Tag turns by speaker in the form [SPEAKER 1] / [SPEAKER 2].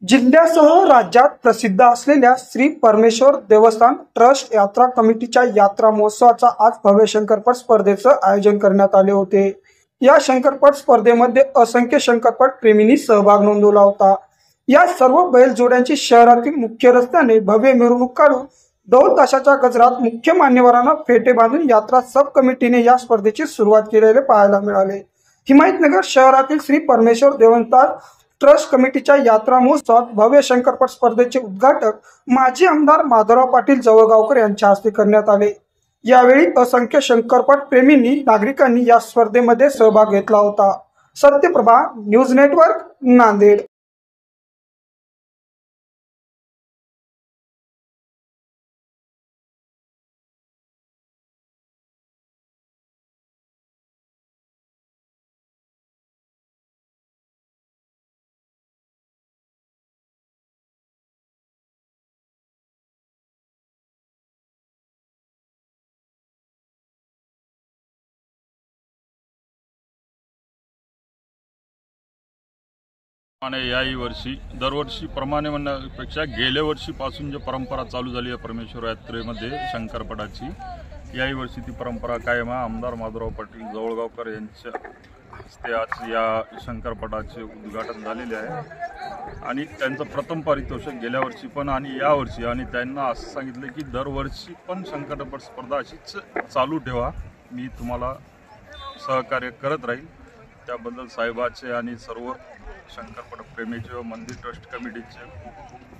[SPEAKER 1] जिल्ह्यासह राज्यात प्रसिद्ध असलेल्या श्री परमेश्वर देवस्थान ट्रस्ट यात्रा कमिटीच्या यात्रा महोत्सवाचा आज भव्य शंकरपट स्पर्धेचं आयोजन करण्यात आले होते। या शंकरपट स्पर्धेमध्ये असंख्य शंकरपट प्रेमींनी सहभाग नोंदवला होता। या सर्व बैलजोड्यांची शहरातील मुख्य रस्त्याने भव्य मिरवणूक काढून ढोल ताशाच्या गजरात मुख्य मान्यवरांना फेटे बांधून यात्रा सब कमिटीने या स्पर्धेची सुरुवात केलेले पाहायला मिळाले। हिमायतनगर शहरातील श्री परमेश्वर देवस्थान ट्रस्ट कमिटीच्या यात्रा महोत्सवात भव्य शंकरपट स्पर्धेचे उद्घाटक माजी आमदार माधवराव पाटील जवळगावकर यांच्या हस्ते करण्यात आले। यावेळी असंख्य शंकरपट प्रेमींनी नागरिकांनी या स्पर्धेमध्ये सहभाग घेतला होता। Satyaprabha news network Nanded.
[SPEAKER 2] आणि याही वर्षी दरवर्षीप्रमाणे म्हणण्यापेक्षा गेल्या वर्षीपासून जी परंपरा चालू झाली आहे परमेश्वर यात्रेमध्ये शंकरपटाची, याही वर्षी ती परंपरा कायम आहे। आमदार माधवराव पाटील जवळगावकर यांच्या हस्ते आज या शंकरपटाचे उद्घाटन झालेले आहे आणि त्यांचं प्रथम पारितोषिक गेल्या वर्षी पण आणि या वर्षी, आणि त्यांना असं सांगितलं की दरवर्षी पण शंकरपट स्पर्धा अशीच चालू ठेवा, मी तुम्हाला सहकार्य करत राहील। त्याबद्दल साहेबाचे आणि सर्व शंकरपट प्रेमीचे व मंदिर ट्रस्ट कमिटीचे खूप खूप